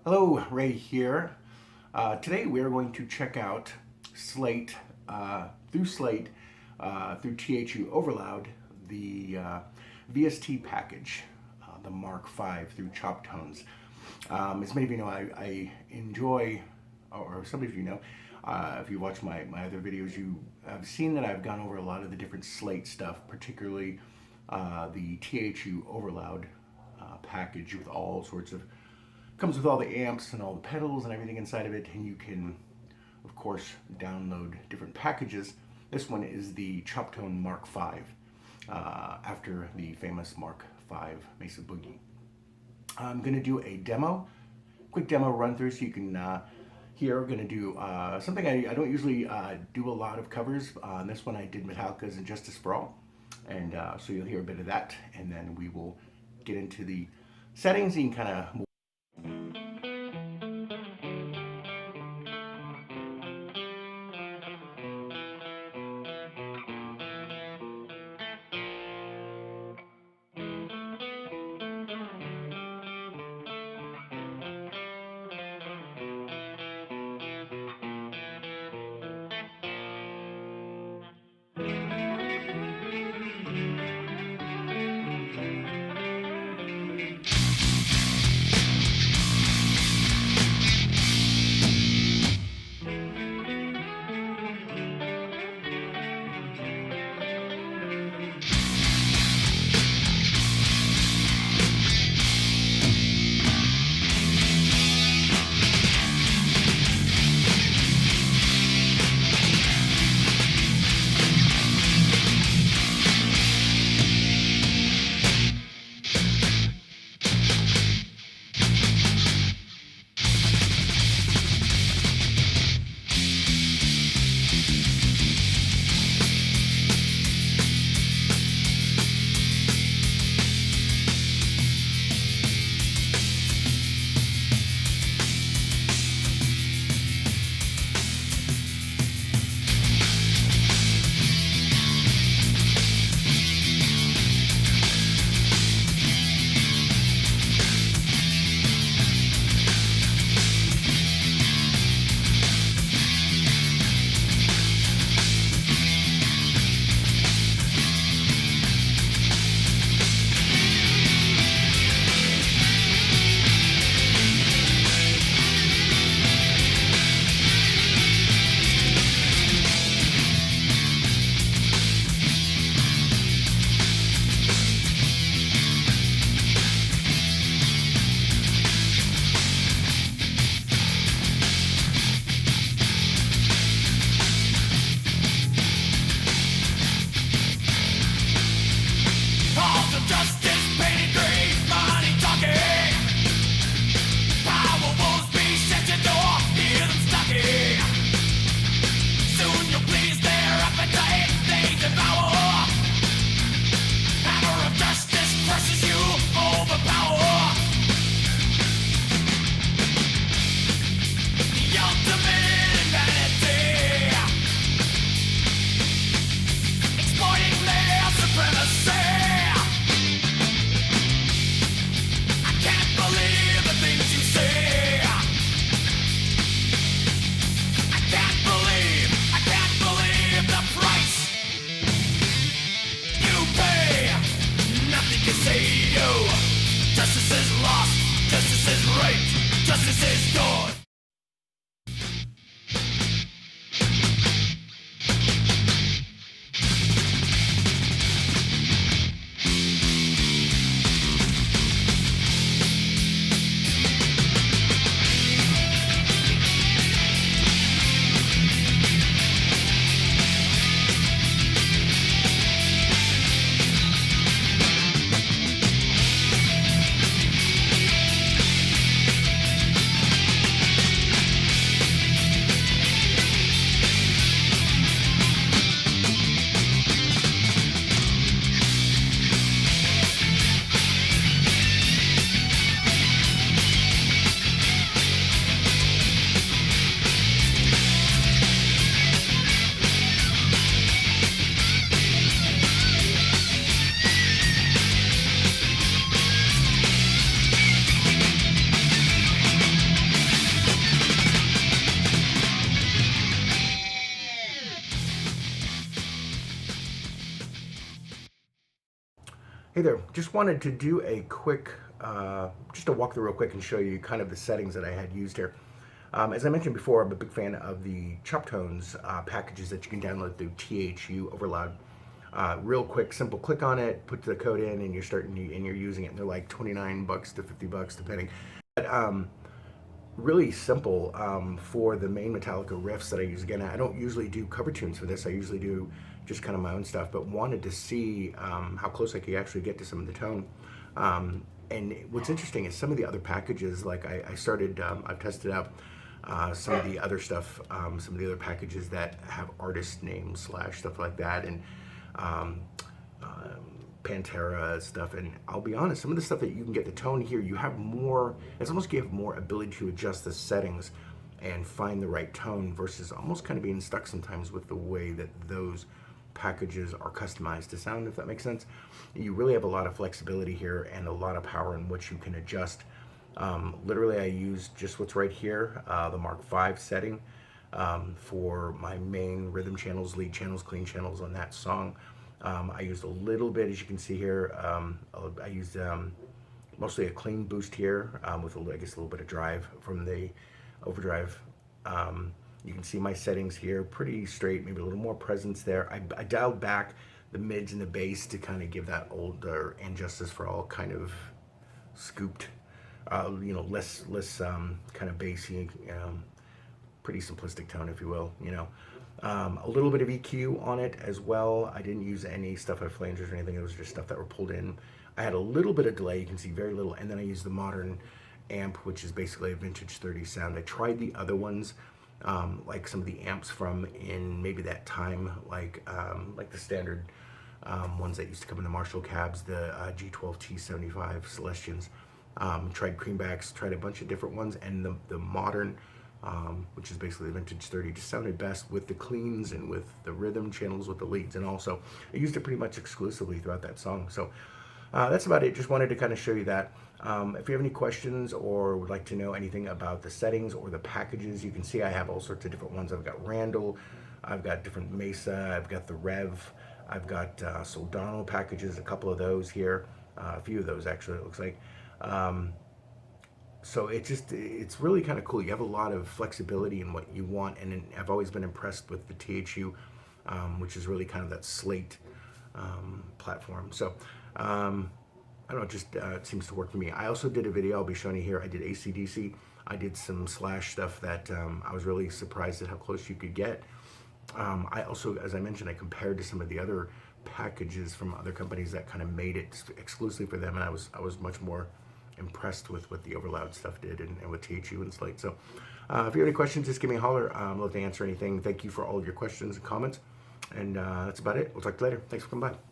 Hello, Ray here. Today we are going to check out Slate Slate through THU Overloud, the VST package, the Mark V through Choptones. As many of you know, I enjoy, or some of you know, if you watch my other videos, you have seen that I've gone over a lot of the different Slate stuff, particularly the THU Overloud package with all sorts of comes with all the amps and all the pedals and everything inside of it, and you can of course download different packages. This one is the Choptone Mark V, after the famous Mark V Mesa Boogie. I'm going to do a quick demo run through so you can here. We're going to do something I don't usually do a lot of covers. On this one I did Metallica's and Justice for All, and so you'll hear a bit of that, and then we will get into the settings and kind of Hey there, just wanted to do a quick, just a walkthrough real quick and show you kind of the settings that I had used here. As I mentioned before, I'm a big fan of the Choptones packages that you can download through THU Overloud. Real quick, simple click on it, put the code in, and you're using it. And they're like 29 bucks to 50 bucks depending. But really simple for the main Metallica riffs that I use. Again, I don't usually do cover tunes for this. I usually do just kind of my own stuff, but wanted to see how close I could actually get to some of the tone. And what's interesting is some of the other packages, like I started, I've tested out some of the other stuff, some of the other packages that have artist names slash stuff like that, and um, Pantera stuff. And I'll be honest, some of the stuff that you can get the tone here, you have more, it's almost you have more ability to adjust the settings and find the right tone versus almost kind of being stuck sometimes with the way that those packages are customized to sound, if that makes sense. You really have a lot of flexibility here and a lot of power in which you can adjust. Literally, I used just what's right here, the Mark V setting for my main rhythm channels, lead channels, clean channels on that song. I used a little bit, as you can see here, I used mostly a clean boost here with, I guess, a little bit of drive from the overdrive. You can see my settings here, pretty straight, maybe a little more presence there. I dialed back the mids and the bass to kind of give that older And Justice for All kind of scooped, less kind of bassy, pretty simplistic tone, if you will, a little bit of EQ on it as well. I didn't use any stuff of flangers or anything. It was just stuff that were pulled in. I had a little bit of delay. You can see very little. And then I used the modern amp, which is basically a vintage 30 sound. I tried the other ones, like some of the amps from in maybe that time, like the standard ones that used to come in the Marshall cabs, the G12T75 Celestians. Tried Creambacks, tried a bunch of different ones, and the modern, which is basically the vintage 30, just sounded best with the cleans and with the rhythm channels with the leads. And also, I used it pretty much exclusively throughout that song. So that's about it. Just wanted to kind of show you that. If you have any questions or would like to know anything about the settings or the packages, you can see I have all sorts of different ones. I've got Randall, I've got different Mesa, I've got the Rev, I've got Soldano packages, a couple of those here, a few of those actually, it looks like. So it's really kind of cool. You have a lot of flexibility in what you want, and I've always been impressed with the THU, which is really kind of that slate platform. So I don't know, it seems to work for me. I also did a video I'll be showing you here. I did AC/DC. I did some Slash stuff that I was really surprised at how close you could get. I also, as I mentioned, I compared to some of the other packages from other companies that kind of made it exclusively for them, and I was much more impressed with what the Overloud stuff did and with THU and Slate. So if you have any questions, just give me a holler. I'd love to answer anything. Thank you for all of your questions and comments. And that's about it. We'll talk to you later. Thanks for coming by.